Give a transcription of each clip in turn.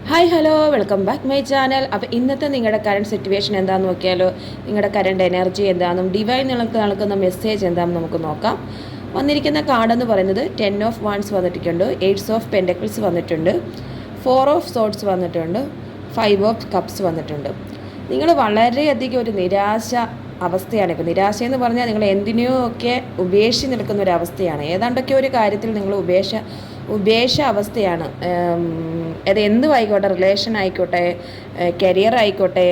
Hi hello welcome back my channel. അപ്പോൾ ഇന്നത്തെ നിങ്ങളുടെ കറണ്ട് സിറ്റുവേഷൻ എന്താണെന്ന് നോക്കിയാലോ, നിങ്ങളുടെ കറണ്ട് എനർജി എന്താണെന്നും ഡിവൈൻ നിങ്ങൾക്ക് നൽകുന്ന മെസ്സേജ് എന്താണെന്ന് നമുക്ക് നോക്കാം. വന്നിരിക്കുന്ന കാർഡെന്ന് പറയുന്നത് 10 ഓഫ് വാൻഡ്സ് വന്നിട്ടുണ്ട്, 8 ഓഫ് പെൻഡക്കിൾസ് വന്നിട്ടുണ്ട്, 4 ഓഫ് സോർഡ്സ് വന്നിട്ടുണ്ട്, 5 ഓഫ് കപ്സ് വന്നിട്ടുണ്ട്. നിങ്ങൾ വളരെയധികം ഒരു നിരാശ അവസ്ഥയാണ്. ഇപ്പോൾ നിരാശ എന്ന് പറഞ്ഞാൽ നിങ്ങൾ എന്തിനെയോ ഒക്കെ ഉപേക്ഷിച്ച് നിൽക്കുന്ന ഒരു അവസ്ഥയാണ്. ഏതാണ്ടൊക്കെ ഒരു കാര്യത്തിൽ നിങ്ങൾ ഉപേക്ഷ അവസ്ഥയാണ്. അത് എന്തും ആയിക്കോട്ടെ, റിലേഷൻ ആയിക്കോട്ടെ, കരിയർ ആയിക്കോട്ടെ,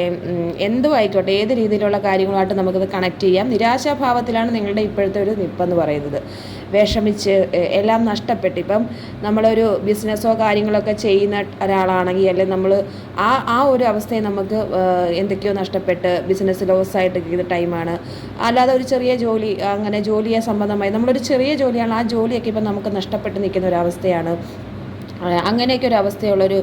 എന്തും ആയിക്കോട്ടെ, ഏത് രീതിയിലുള്ള കാര്യങ്ങളുമായിട്ട് നമുക്കത് കണക്ട് ചെയ്യാം. നിരാശാഭാവത്തിലാണ് നിങ്ങളുടെ ഇപ്പോഴത്തെ ഒരു നിപ്പെന്ന് പറയുന്നത്. വിഷമിച്ച് എല്ലാം നഷ്ടപ്പെട്ട്, ഇപ്പം നമ്മളൊരു ബിസിനസ്സോ കാര്യങ്ങളൊക്കെ ചെയ്യുന്ന ഒരാളാണെങ്കിൽ, അല്ലെങ്കിൽ നമ്മൾ ആ ഒരു അവസ്ഥയെ നമുക്ക് എന്തൊക്കെയോ നഷ്ടപ്പെട്ട് ബിസിനസ് ലോസായിട്ട് ഇരിക്കുന്ന ടൈമാണ്. അല്ലാതെ ഒരു ചെറിയ ജോലി, അങ്ങനെ ജോലിയെ സംബന്ധമായി നമ്മളൊരു ചെറിയ ജോലിയാണ്, ആ ജോലിയൊക്കെ ഇപ്പം നമുക്ക് നഷ്ടപ്പെട്ട് നിൽക്കുന്ന ഒരവസ്ഥയാണ്. അങ്ങനെയൊക്കെ ഒരു അവസ്ഥയുള്ളൊരു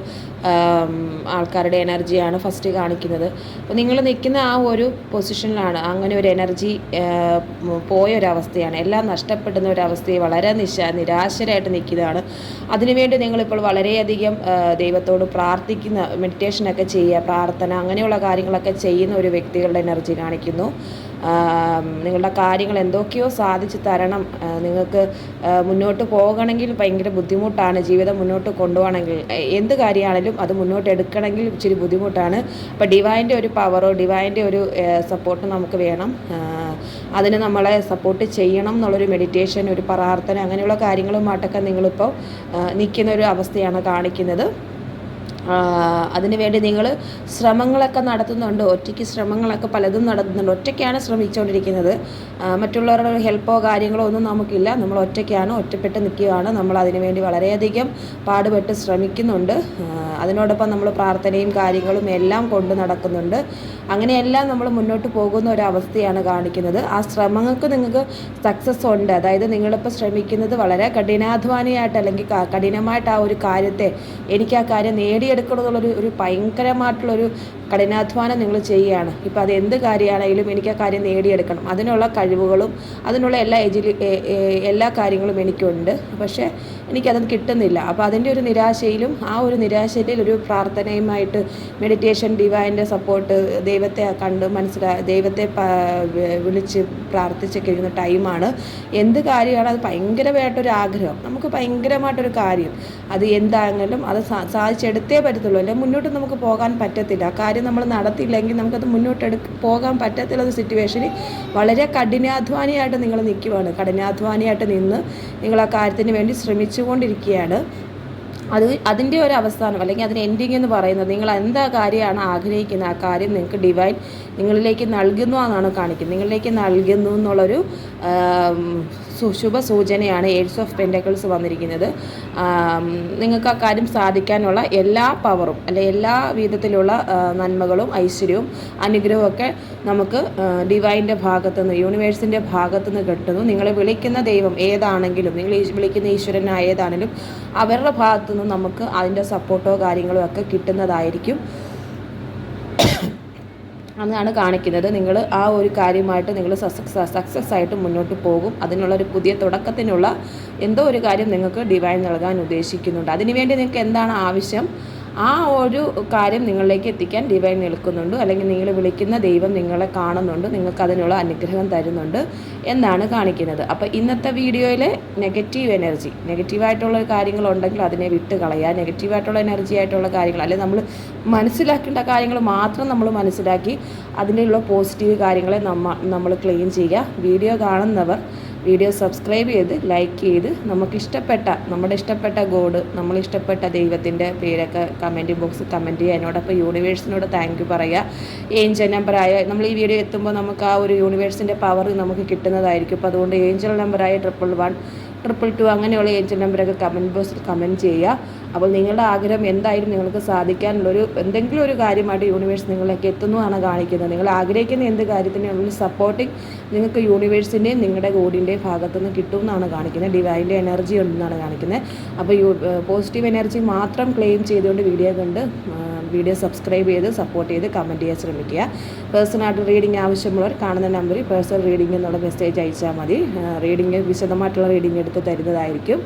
ആൾക്കാരുടെ എനർജിയാണ് ഫസ്റ്റ് കാണിക്കുന്നത്. അപ്പോൾ നിങ്ങൾ നിൽക്കുന്ന ആ ഒരു പൊസിഷനിലാണ് അങ്ങനെ ഒരു എനർജി പോയൊരവസ്ഥയാണ്. എല്ലാം നഷ്ടപ്പെടുന്ന ഒരവസ്ഥയെ വളരെ നിരാശരായിട്ട് നിൽക്കുന്നതാണ്. അതിനുവേണ്ടി നിങ്ങളിപ്പോൾ വളരെയധികം ദൈവത്തോട് പ്രാർത്ഥിക്കുന്ന, മെഡിറ്റേഷനൊക്കെ ചെയ്യുക, പ്രാർത്ഥന അങ്ങനെയുള്ള കാര്യങ്ങളൊക്കെ ചെയ്യുന്ന ഒരു വ്യക്തികളുടെ എനർജി കാണിക്കുന്നു. നിങ്ങളുടെ കാര്യങ്ങൾ എന്തൊക്കെയോ സാധിച്ചു തരണം, നിങ്ങൾക്ക് മുന്നോട്ട് പോകണമെങ്കിൽ ഭയങ്കര ബുദ്ധിമുട്ടാണ്, ജീവിതം മുന്നോട്ട് കൊണ്ടുപോകണമെങ്കിൽ, എന്ത് കാര്യമാണെങ്കിലും അത് മുന്നോട്ട് എടുക്കണമെങ്കിൽ ഇച്ചിരി ബുദ്ധിമുട്ടാണ്. അപ്പോൾ ഡിവൈൻ്റെ ഒരു പവറോ ഡിവൈൻ്റെ ഒരു സപ്പോർട്ട് നമുക്ക് വേണം. അതിന് നമ്മളെ സപ്പോർട്ട് ചെയ്യണം എന്നുള്ളൊരു മെഡിറ്റേഷൻ, ഒരു പ്രാർത്ഥന അങ്ങനെയുള്ള കാര്യങ്ങളുമായിട്ടൊക്കെ നിങ്ങളിപ്പോൾ നിൽക്കുന്ന ഒരു അവസ്ഥയാണ് കാണിക്കുന്നത്. അതിനുവേണ്ടി നിങ്ങൾ ശ്രമങ്ങളൊക്കെ നടത്തുന്നുണ്ട്. ഒറ്റയ്ക്ക് ശ്രമങ്ങളൊക്കെ പലതും നടത്തുന്നുണ്ട്. ഒറ്റയ്ക്കാണ് ശ്രമിച്ചുകൊണ്ടിരിക്കുന്നത്. മറ്റുള്ളവരുടെ ഹെൽപ്പോ കാര്യങ്ങളോ ഒന്നും നമുക്കില്ല. നമ്മൾ ഒറ്റയ്ക്കാണ്, ഒറ്റപ്പെട്ട് നിൽക്കുകയാണ്. നമ്മൾ അതിനുവേണ്ടി വളരെയധികം പാടുപെട്ട് ശ്രമിക്കുന്നുണ്ട്. അതിനോടൊപ്പം നമ്മൾ പ്രാർത്ഥനയും കാര്യങ്ങളും എല്ലാം കൊണ്ട് നടക്കുന്നുണ്ട്. അങ്ങനെയെല്ലാം നമ്മൾ മുന്നോട്ട് പോകുന്ന ഒരവസ്ഥയാണ് കാണിക്കുന്നത്. ആ ശ്രമങ്ങൾക്ക് നിങ്ങൾക്ക് സക്സസ് ഉണ്ട്. അതായത് നിങ്ങളിപ്പോൾ ശ്രമിക്കുന്നത് വളരെ കഠിനാധ്വാനിയായിട്ട്, അല്ലെങ്കിൽ കഠിനമായിട്ട് ആ ഒരു കാര്യത്തെ, എനിക്ക് ആ കാര്യം നേടിയെടുക്കണമെന്നുള്ളൊരു ഭയങ്കരമായിട്ടുള്ളൊരു കഠിനാധ്വാനം നിങ്ങൾ ചെയ്യുകയാണ്. ഇപ്പോൾ അത് എന്ത് കാര്യമാണെങ്കിലും എനിക്ക് ആ കാര്യം നേടിയെടുക്കണം, അതിനുള്ള കഴിവുകളും അതിനുള്ള എല്ലാ കാര്യങ്ങളും എനിക്കുണ്ട്. പക്ഷേ എനിക്കത് കിട്ടുന്നില്ല. അപ്പോൾ അതിൻ്റെ ഒരു നിരാശയിലും, ആ ഒരു നിരാശയിൽ ഒരു പ്രാർത്ഥനയുമായിട്ട് മെഡിറ്റേഷൻ, ഡിവൈൻ്റെ സപ്പോർട്ട്, ദൈവത്തെ കണ്ട് ദൈവത്തെ വിളിച്ച് പ്രാർത്ഥിച്ചൊക്കെ ഇരിക്കുന്ന ടൈമാണ്. എന്ത് കാര്യമാണ് അത് ഭയങ്കരമായിട്ടൊരു ആഗ്രഹം, നമുക്ക് ഭയങ്കരമായിട്ടൊരു കാര്യം, അത് എന്താണെങ്കിലും അത് സാധിച്ചെടുത്തേ പറ്റത്തുള്ളൂ. അല്ലെങ്കിൽ മുന്നോട്ട് നമുക്ക് പോകാൻ പറ്റത്തില്ല. ആ കാര്യം നമ്മൾ നടത്തിയില്ലെങ്കിൽ നമുക്കത് മുന്നോട്ട് പോകാൻ പറ്റത്തില്ല. ഒരു സിറ്റുവേഷനിൽ വളരെ കഠിനാധ്വാനിയായിട്ട് നിങ്ങൾ നിൽക്കുവാണ്. കഠിനാധ്വാനിയായിട്ട് നിന്ന് നിങ്ങൾ ആ കാര്യത്തിന് വേണ്ടി ശ്രമിച്ചുകൊണ്ടിരിക്കുകയാണ്. അതിൻ്റെ ഒരു അവസാനം, അല്ലെങ്കിൽ അതിന് എൻഡിങ് എന്ന് പറയുന്നത്, നിങ്ങൾ എന്താ കാര്യമാണ് ആഗ്രഹിക്കുന്നത് ആ കാര്യം നിങ്ങൾക്ക് ഡിവൈൻ നിങ്ങളിലേക്ക് നൽകുന്നു എന്നാണ് കാണിക്കുന്നത്. നിങ്ങളിലേക്ക് നൽകുന്നു എന്നുള്ളൊരു ശുഭ സൂചനയാണ് 8 ഓഫ് പെൻഡക്കിൾസ് വന്നിരിക്കുന്നത്. നിങ്ങൾക്ക് ആ കാര്യം സാധിക്കാനുള്ള എല്ലാ പവറും, അല്ലെ എല്ലാ വിധത്തിലുള്ള നന്മകളും ഐശ്വര്യവും അനുഗ്രഹവും ഒക്കെ നമുക്ക് ഡിവൈൻ്റെ ഭാഗത്തുനിന്ന്, യൂണിവേഴ്സിൻ്റെ ഭാഗത്തുനിന്ന് കിട്ടുന്നു. നിങ്ങൾ വിളിക്കുന്ന ദൈവം ഏതാണെങ്കിലും, നിങ്ങൾ വിളിക്കുന്ന ഈശ്വരനായ ഏതാണെങ്കിലും അവരുടെ ഭാഗത്തുനിന്ന് നമുക്ക് അതിൻ്റെ സപ്പോർട്ടോ കാര്യങ്ങളോ ഒക്കെ കിട്ടുന്നതായിരിക്കും എന്നാണ് കാണിക്കുന്നത്. നിങ്ങൾ ആ ഒരു കാര്യമായിട്ട് നിങ്ങൾ സക്സസ് ആയിട്ട് മുന്നോട്ട് പോകും. അതിനുള്ളൊരു പുതിയ തുടക്കത്തിനുള്ള എന്തോ ഒരു കാര്യം നിങ്ങൾക്ക് ഡിവൈൻ നൽകാൻ ഉദ്ദേശിക്കുന്നുണ്ട്. അതിനുവേണ്ടി നിങ്ങൾക്ക് എന്താണ് ആവശ്യം, ആ ഒരു കാര്യം നിങ്ങളിലേക്ക് എത്തിക്കാൻ ഡിവൈൻ നിൽക്കുന്നുണ്ട്. അല്ലെങ്കിൽ നിങ്ങൾ വിളിക്കുന്ന ദൈവം നിങ്ങളെ കാണുന്നുണ്ട്, നിങ്ങൾക്ക് അതിനുള്ള അനുഗ്രഹം തരുന്നുണ്ട് എന്നാണ് കാണിക്കുന്നത്. അപ്പോൾ ഇന്നത്തെ വീഡിയോയിൽ നെഗറ്റീവ് എനർജി, നെഗറ്റീവായിട്ടുള്ള കാര്യങ്ങളുണ്ടെങ്കിൽ അതിനെ വിട്ട് കളയുക. നെഗറ്റീവായിട്ടുള്ള എനർജി ആയിട്ടുള്ള കാര്യങ്ങൾ, അല്ലെങ്കിൽ നമ്മൾ മനസ്സിലാക്കേണ്ട കാര്യങ്ങൾ മാത്രം നമ്മൾ മനസ്സിലാക്കി അതിലുള്ള പോസിറ്റീവ് കാര്യങ്ങളെ നമ്മൾ ക്ലെയിം ചെയ്യുക. വീഡിയോ കാണുന്നവർ വീഡിയോ സബ്സ്ക്രൈബ് ചെയ്ത് ലൈക്ക് ചെയ്ത് നമ്മുടെ ഇഷ്ടപ്പെട്ട ഗോഡ്, നമ്മളിഷ്ടപ്പെട്ട ദൈവത്തിൻ്റെ പേരൊക്കെ കമൻറ്റ് ബോക്സിൽ കമൻറ്റ് ചെയ്യുക. എന്നോടൊപ്പം യൂണിവേഴ്സിനോട് താങ്ക് യു പറയുക. ഏഞ്ചൽ നമ്പറായ, നമ്മൾ ഈ വീഡിയോ എത്തുമ്പോൾ നമുക്ക് ആ ഒരു യൂണിവേഴ്സിൻ്റെ പവർ നമുക്ക് കിട്ടുന്നതായിരിക്കും. അപ്പോൾ അതുകൊണ്ട് ഏഞ്ചൽ നമ്പറായ 111 222 അങ്ങനെയുള്ള ഏഞ്ചൽ നമ്പറൊക്കെ കമൻറ്റ് ബോക്സിൽ കമൻറ്റ് ചെയ്യുക. അപ്പോൾ നിങ്ങളുടെ ആഗ്രഹം എന്തായാലും നിങ്ങൾക്ക് സാധിക്കാനുള്ളൊരു എന്തെങ്കിലും ഒരു കാര്യമായിട്ട് യൂണിവേഴ്സ് നിങ്ങളിലേക്ക് എത്തുന്നു ആണ് കാണിക്കുന്നത്. നിങ്ങൾ ആഗ്രഹിക്കുന്ന എന്ത് കാര്യത്തിനുള്ള സപ്പോർട്ടിങ് നിങ്ങൾക്ക് യൂണിവേഴ്സിൻ്റെയും നിങ്ങളുടെ ഗോഡിൻ്റെയും ഭാഗത്തുനിന്ന് കിട്ടുമെന്നാണ് കാണിക്കുന്നത്. ഡിവൈൻ്റെ എനർജി ഉണ്ടെന്നാണ് കാണിക്കുന്നത്. അപ്പോൾ പോസിറ്റീവ് എനർജി മാത്രം ക്ലെയിം ചെയ്തുകൊണ്ട് വീഡിയോ സബ്സ്ക്രൈബ് ചെയ്ത് സപ്പോർട്ട് ചെയ്ത് കമൻറ്റ് ചെയ്യാൻ ശ്രമിക്കുക. പേഴ്സണായിട്ട് റീഡിംഗ് ആവശ്യമുള്ളവർ കാണുന്ന നമ്പറിൽ പേഴ്സണൽ റീഡിംഗ് എന്നുള്ള മെസ്സേജ് അയച്ചാൽ മതി. വിശദമായിട്ടുള്ള റീഡിംഗ് എടുത്ത് തരുന്നതായിരിക്കും.